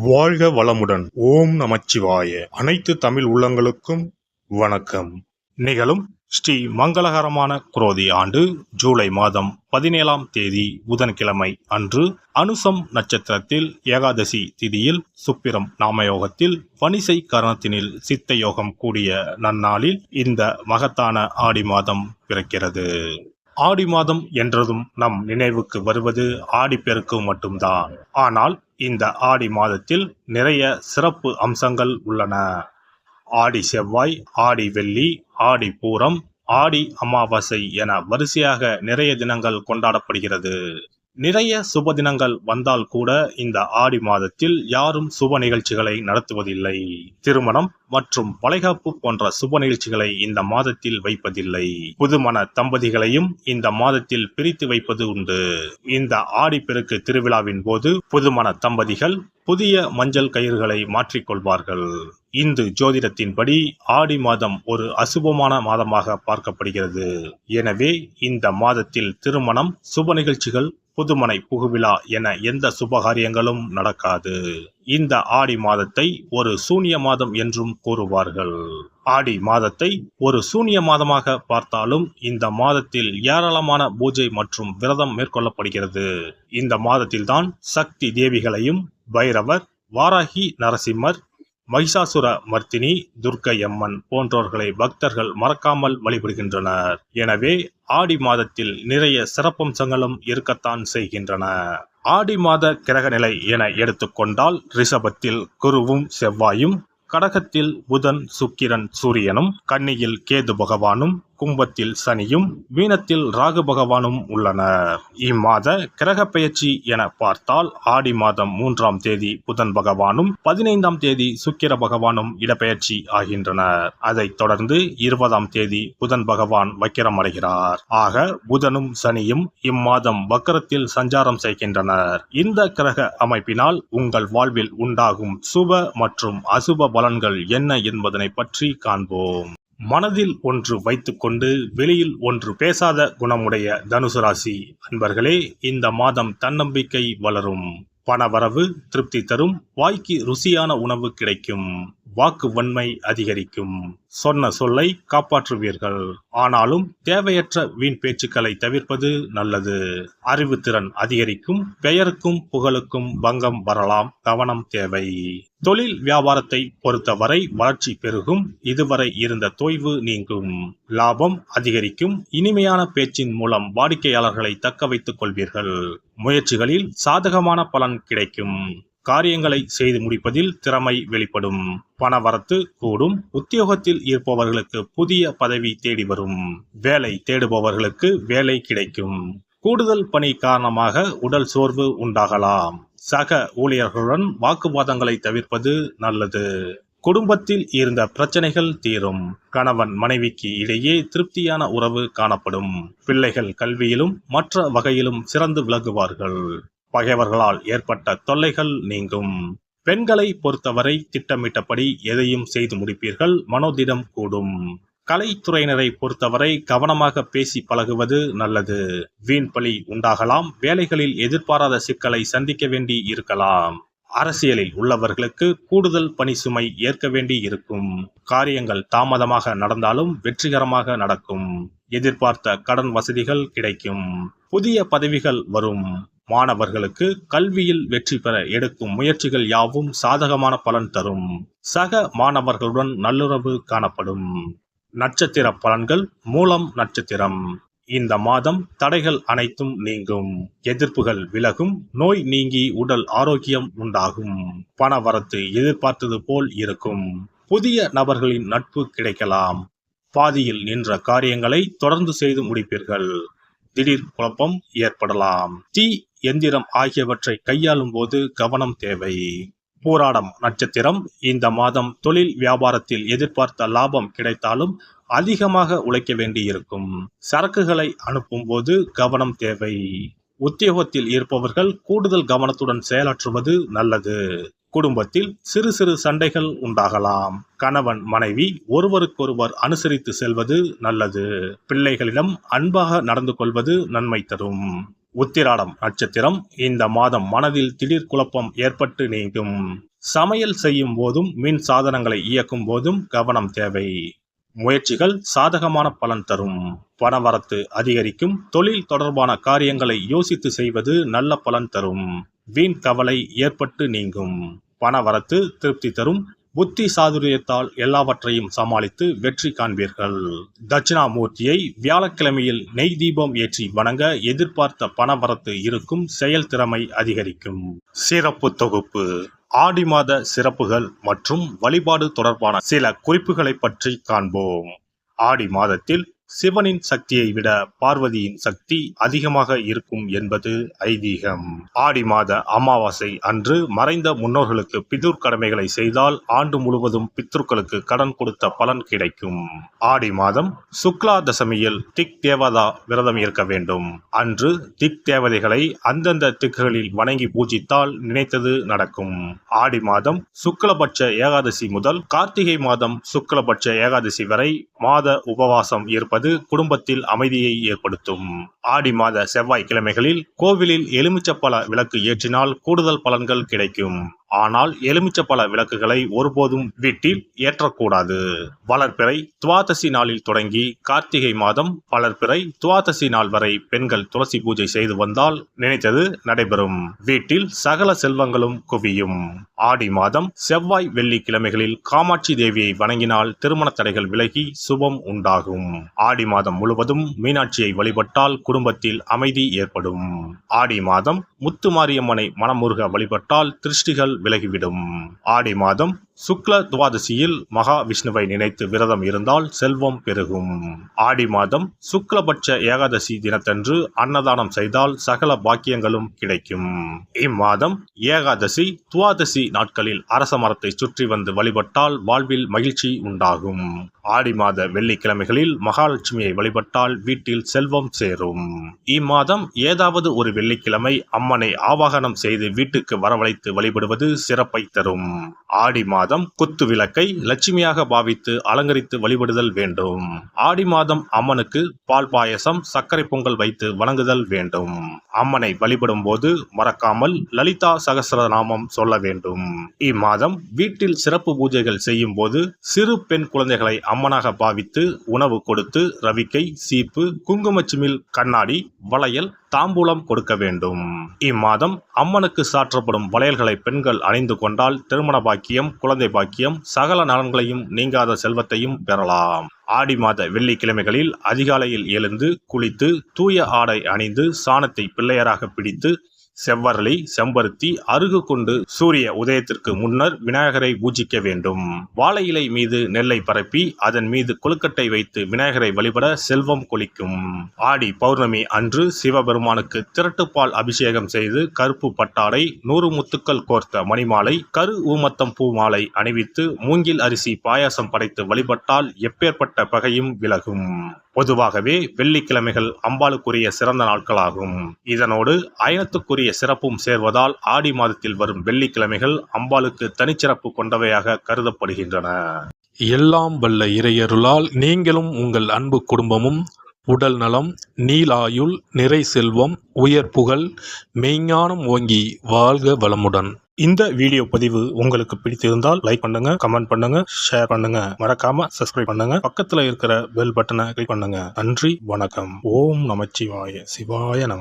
வாழ்க வளமுடன். ஓம் நமச்சிவாய. அனைத்து தமிழ் உள்ளங்களுக்கும் வணக்கம். நிகழும் ஸ்ரீ மங்களகரமான குரோதி ஆண்டு ஜூலை மாதம் 17ஆம் தேதி புதன்கிழமை அன்று அனுசம் நட்சத்திரத்தில் ஏகாதசி திதியில் சுப்பிரம் நாமயோகத்தில் பனிசை கரணத்தினில் சித்த யோகம் கூடிய நன்னாளில் இந்த மகத்தான ஆடி மாதம் பிறக்கிறது. ஆடி மாதம் என்றதும் நம் நினைவுக்கு வருவது ஆடிப்பெருக்கு மட்டும்தான். ஆனால் இந்த ஆடி மாதத்தில் நிறைய சிறப்பு அம்சங்கள் உள்ளன. ஆடி செவ்வாய், ஆடி வெள்ளி, ஆடி பூரம், ஆடி அமாவாசை என வரிசையாக நிறைய தினங்கள் கொண்டாடப்படுகிறது. நிறைய சுப தினங்கள் வந்தால் கூட இந்த ஆடி மாதத்தில் யாரும் சுப நிகழ்ச்சிகளை நடத்துவதில்லை. திருமணம் மற்றும் வளைகாப்பு போன்ற சுப நிகழ்ச்சிகளை இந்த மாதத்தில் வைப்பதில்லை. புதுமண தம்பதிகளையும் இந்த மாதத்தில் பிரித்து வைப்பது உண்டு. இந்த ஆடிப்பெருக்கு திருவிழாவின் போது புதுமண தம்பதிகள் புதிய மஞ்சள் கயிறுகளை மாற்றிக்கொள்வார்கள். இந்து ஜோதிடத்தின்படி ஆடி மாதம் ஒரு அசுபமான மாதமாக பார்க்கப்படுகிறது. எனவே இந்த மாதத்தில் திருமணம், சுப நிகழ்ச்சிகள், புதுமனை புகுவிழா என எந்த சுபகாரியங்களும் நடக்காது. இந்த ஆடி மாதத்தை ஒரு சூனிய மாதம் என்றும் கூறுவார்கள். ஆடி மாதத்தை ஒரு சூனிய மாதமாக பார்த்தாலும் இந்த மாதத்தில் ஏராளமான பூஜை மற்றும் விரதம் மேற்கொள்ளப்படுகிறது. இந்த மாதத்தில்தான் சக்தி தேவிகளையும் பைரவர், வாராகி நரசிம்மர், மகிஷாசுர மர்த்தினி, துர்க்கையம்மன் போன்றோர்களை பக்தர்கள் மறக்காமல் வழிபடுகின்றனர். எனவே ஆடி மாதத்தில் நிறைய சிறப்பம்சங்களும் இருக்கத்தான் செய்கின்றன. ஆடி மாத கிரக நிலை என எடுத்துக்கொண்டால் ரிஷபத்தில் குருவும் செவ்வாயும், கடகத்தில் புதன், சுக்கிரன், சூரியனும், கன்னியில் கேது பகவானும், கும்பத்தில் சனியும், மீனத்தில் ராகு பகவானும் உள்ளனர். இம்மாத கிரக பெயர்ச்சி என பார்த்தால் ஆடி மாதம் 3ஆம் தேதி புதன் பகவானும் 15ஆம் தேதி சுக்கிர பகவானும் இடப்பெயர்ச்சி ஆகின்றனர். அதைத் தொடர்ந்து 20ஆம் தேதி புதன் பகவான் வக்கிரமடைகிறார். ஆக புதனும் சனியும் இம்மாதம் வக்கரத்தில் சஞ்சாரம் செய்கின்றனர். இந்த கிரக அமைப்பினால் உங்கள் வாழ்வில் உண்டாகும் சுப மற்றும் அசுப பலன்கள் என்ன என்பதனை பற்றி காண்போம். மனதில் ஒன்று வைத்துக்கொண்டு வெளியில் ஒன்று பேசாத குணமுடைய தனுசு ராசி அன்பர்களே, இந்த மாதம் தன்னம்பிக்கை வளரும். பணவரவு திருப்தி தரும். வாய்க்கு ருசியான உணவு கிடைக்கும். வாக்கு வன்மை அதிகரிக்கும். சொன்ன சொல்லை காப்பாற்றுவீர்கள். ஆனாலும் தேவையற்ற வீண் பேச்சுக்களை தவிர்ப்பது நல்லது. அறிவுத்திறன் அதிகரிக்கும். பெயருக்கும் புகழுக்கும் பங்கம் வரலாம். கவனம் தேவை. தொழில் வியாபாரத்தை பொறுத்தவரை வளர்ச்சி பெருகும். இதுவரை இருந்த தொய்வு நீங்கும். லாபம் அதிகரிக்கும். இனிமையான பேச்சின் மூலம் வாடிக்கையாளர்களை தக்க வைத்துக் கொள்வீர்கள். முயற்சிகளில் சாதகமான பலன் கிடைக்கும். காரியங்களை செய்து முடிப்பதில் திறமை வெளிப்படும். பணவரத்து கூடும். உத்தியோகத்தில் இருப்பவர்களுக்கு புதிய பதவி தேடி வரும். வேலை தேடுபவர்களுக்கு வேலை கிடைக்கும். கூடுதல் பணி காரணமாக உடல் சோர்வு உண்டாகலாம். சக ஊழியர்களுடன் வாக்குவாதங்களை தவிர்ப்பது நல்லது. குடும்பத்தில் இருந்த பிரச்சனைகள் தீரும். கணவன் மனைவிக்கு இடையே திருப்தியான உறவு காணப்படும். பிள்ளைகள் கல்வியிலும் மற்ற வகையிலும் சிறந்து விளங்குவார்கள். பகைவர்களால் ஏற்பட்ட தொல்லைகள் நீங்கும். பெண்களை பொறுத்தவரை திட்டமிட்டபடி எதையும் செய்து முடிப்பீர்கள். மனோதிடம் கூடும். கலைத்துறையினரை பொறுத்தவரை கவனமாக பேசி பழகுவது நல்லது. வீண் பழி உண்டாகலாம். வேலைகளில் எதிர்பாராத சிக்கலை சந்திக்க வேண்டி இருக்கலாம். அரசியலில் உள்ளவர்களுக்கு கூடுதல் பணி சுமை ஏற்க வேண்டி இருக்கும். காரியங்கள் தாமதமாக நடந்தாலும் வெற்றிகரமாக நடக்கும். எதிர்பார்த்த கடன் வசதிகள் கிடைக்கும். புதிய பதவிகள் வரும். மாணவர்களுக்கு கல்வியில் வெற்றி பெற எடுக்கும் முயற்சிகள் யாவும் சாதகமான பலன் தரும். சக மாணவர்களுடன் நல்லுறவு காணப்படும். நட்சத்திர பலன்கள். மூலம் நட்சத்திரம். இந்த மாதம் தடைகள் அனைத்தும் நீங்கும். எதிர்ப்புகள் விலகும். நோய் நீங்கி உடல் ஆரோக்கியம் உண்டாகும். பணவரத்து எதிர்பார்த்தது போல் இருக்கும். புதிய நபர்களின் நட்பு கிடைக்கலாம். பாதியில் நின்ற காரியங்களை தொடர்ந்து செய்து முடிப்பீர்கள். திடீர் குழப்பம் ஏற்படலாம். தீ, எந்திரம் ஆகியவற்றை கையாளும் போது கவனம் தேவை. பூராடம் நட்சத்திரம். இந்த மாதம் தொழில் வியாபாரத்தில் எதிர்பார்த்த லாபம் கிடைத்தாலும் அதிகமாக உழைக்க வேண்டியிருக்கும். சரக்குகளை அனுப்பும் போது கவனம் தேவை. உத்தியோகத்தில் இருப்பவர்கள் கூடுதல் கவனத்துடன் செயலாற்றுவது நல்லது. குடும்பத்தில் சிறு சிறு சண்டைகள் உண்டாகலாம். கணவன் மனைவி ஒருவருக்கொருவர் அனுசரித்து செல்வது நல்லது. பிள்ளைகளிடம் அன்பாக நடந்து கொள்வது நன்மை தரும். உத்திராடம் நட்சத்திரம். இந்த மாதம் மனதில் திடீர் குழப்பம் ஏற்பட்டு நீங்கும். சமையல் செய்யும் போதும் மின் சாதனங்களை இயக்கும் போதும் கவனம் தேவை. முயற்சிகள் சாதகமான பலன் தரும். பணவரத்து அதிகரிக்கும். தொழில் தொடர்பான காரியங்களை யோசித்து செய்வது நல்ல பலன் தரும். வீண் கவலை ஏற்பட்டு நீங்கும். பணவரத்து திருப்தி தரும். புத்தி சாதுரியத்தால் எல்லாவற்றையும் சமாளித்து வெற்றி காண்பீர்கள். தட்சிணாமூர்த்தியை வியாழக்கிழமையில் நெய் தீபம் ஏற்றி வணங்க எதிர்பார்த்த பணவரத்து இருக்கும். செயல் திறமை அதிகரிக்கும். சிறப்பு தொகுப்பு. ஆடி மாத சிறப்புகள் மற்றும் வழிபாடு தொடர்பான சில குறிப்புகளை பற்றி காண்போம். ஆடி மாதத்தில் சிவனின் சக்தியை விட பார்வதியின் சக்தி அதிகமாக இருக்கும் என்பது ஐதீகம். ஆடி மாத அமாவாசை அன்று மறைந்த முன்னோர்களுக்கு பிதுர் கடமைகளை செய்தால் ஆண்டு முழுவதும் பித்ருக்களுக்கு கடன் கொடுத்த பலன் கிடைக்கும். ஆடி மாதம் சுக்லா தசமியில் திக் தேவதா விரதம் இருக்க வேண்டும். அன்று திக் தேவதைகளை அந்தந்த திக்குகளில் வணங்கி பூஜித்தால் நினைத்தது நடக்கும். ஆடி மாதம் சுக்லபட்ச ஏகாதசி முதல் கார்த்திகை மாதம் சுக்லபட்ச ஏகாதசி வரை மாத உபவாசம் இருப்பது குடும்பத்தில் அமைதியை ஏற்படுத்தும். ஆடி மாத செவ்வாய்க்கிழமைகளில் கோவிலில் எலுமிச்சப்பழ விளக்கு ஏற்றினால் கூடுதல் பலன்கள் கிடைக்கும். ஆனால் எலுமிச்சப்பழ விளக்குகளை ஒருபோதும் வீட்டில் ஏற்றக்கூடாது. வளர்பிறை துவாதசி நாளில் தொடங்கி கார்த்திகை மாதம் வளர்பிறை துவாதசி நாள் வரை பெண்கள் துளசி பூஜை செய்து வந்தால் நினைத்தது நடைபெறும். வீட்டில் சகல செல்வங்களும் குவியும். ஆடி மாதம் செவ்வாய் வெள்ளிக்கிழமைகளில் காமாட்சி தேவியை வணங்கினால் திருமண தடைகள் விலகி சுபம் உண்டாகும். ஆடி மாதம் முழுவதும் மீனாட்சியை வழிபட்டால் குடும்பத்தில் அமைதி ஏற்படும். ஆடி மாதம் முத்துமாரியம்மனை மனமுருக வழிபட்டால் திருஷ்டிகள் விலகிவிடும். ஆடி மாதம் சுக்ல துவாதசியில் மகா விஷ்ணுவை நினைத்து விரதம் இருந்தால் செல்வம் பெருகும். ஆடி மாதம் சுக்லபட்ச ஏகாதசி தினத்தன்று அன்னதானம் செய்தால் சகல பாக்கியங்களும் கிடைக்கும். இம்மாதம் ஏகாதசி துவாதசி நாட்களில் அரச மரத்தை சுற்றி வந்து வழிபட்டால் வாழ்வில் மகிழ்ச்சி உண்டாகும். ஆடி மாத வெள்ளிக்கிழமைகளில் மகாலட்சுமியை வழிபட்டால் வீட்டில் செல்வம் சேரும். இம்மாதம் ஏதாவது ஒரு வெள்ளிக்கிழமை அம்மனை ஆவாகனம் செய்து வீட்டுக்கு வரவழைத்து வழிபடுவது சிறப்பை தரும். ஆடி மாதம் குத்து விளக்கை லட்சுமியாக பாவித்து அலங்கரித்து வழிபடுதல் வேண்டும். ஆடி மாதம் அம்மனுக்கு பால் பாயசம் சர்க்கரை பொங்கல் வைத்து வணங்குதல் வேண்டும். அம்மனை வழிபடும் போது மறக்காமல் லலிதா சகஸ்ரநாமம் சொல்ல வேண்டும். இம்மாதம் வீட்டில் சிறப்பு பூஜைகள் செய்யும் போது சிறு பெண் குழந்தைகளை அம்மனாக பாவித்து உணவு கொடுத்து ரவிக்கை சீப்பு குங்குமச்சிமிழ் கண்ணாடி வளையல் தாம்பூலம் கொடுக்க வேண்டும். இம்மாதம் அம்மனுக்கு சாற்றப்படும் வளையல்களை பெண்கள் அணிந்து கொண்டால் திருமண பாக்கியம் குழந்தை பாக்கியம் சகல நலன்களையும் நீங்காத செல்வத்தையும் பெறலாம். ஆடி மாத வெள்ளிக்கிழமைகளில் அதிகாலையில் எழுந்து குளித்து தூய ஆடை அணிந்து சாணத்தை பிள்ளையராக பிடித்து செவ்வரளி செம்பருத்தி அருகு கொண்டு சூரிய உதயத்திற்கு முன்னர் விநாயகரை பூஜிக்க வேண்டும். வாழை இலை மீது நெல்லை பரப்பி அதன் மீது கொழுக்கட்டை வைத்து விநாயகரை வழிபட செல்வம் கொளிக்கும். ஆடி பௌர்ணமி அன்று சிவபெருமானுக்கு திரட்டுப்பால் அபிஷேகம் செய்து கருப்பு பட்டாடை 100 முத்துக்கள் கோர்த்த மணிமாலை கரு ஊமத்தம் பூ மாலை அணிவித்து மூங்கில் அரிசி பாயாசம் படைத்து வழிபட்டால் எப்பேற்பட்ட பகையும் விலகும். பொதுவாகவே வெள்ளிக்கிழமைகள் அம்பாளுக்குரிய சிறந்த நாட்களாகும். இதனோடு அயனத்துக்குரிய சிறப்பும் சேர்வதால் ஆடி மாதத்தில் வரும் வெள்ளிக்கிழமைகள் அம்பாளுக்கு தனிச்சிறப்பு கொண்டவையாக கருதப்படுகின்றன. எல்லாம் வல்ல இறையருளால் நீங்களும் உங்கள் அன்பு குடும்பமும் உடல் நலம் நீலாயுள் நிறை செல்வம் உயர் புகழ் மெய்ஞானம் ஓங்கி வாழ்க வளமுடன். இந்த வீடியோ பதிவு உங்களுக்கு பிடித்திருந்தால் லைக் பண்ணுங்க, கமெண்ட் பண்ணுங்க, ஷேர் பண்ணுங்க, மறக்காம சப்ஸ்கிரைப் பண்ணுங்க, பக்கத்துல இருக்கிற பெல் பட்டனை கிளிக் பண்ணுங்க. நன்றி, வணக்கம். ஓம் நமச்சிவாய. சிவாய நம.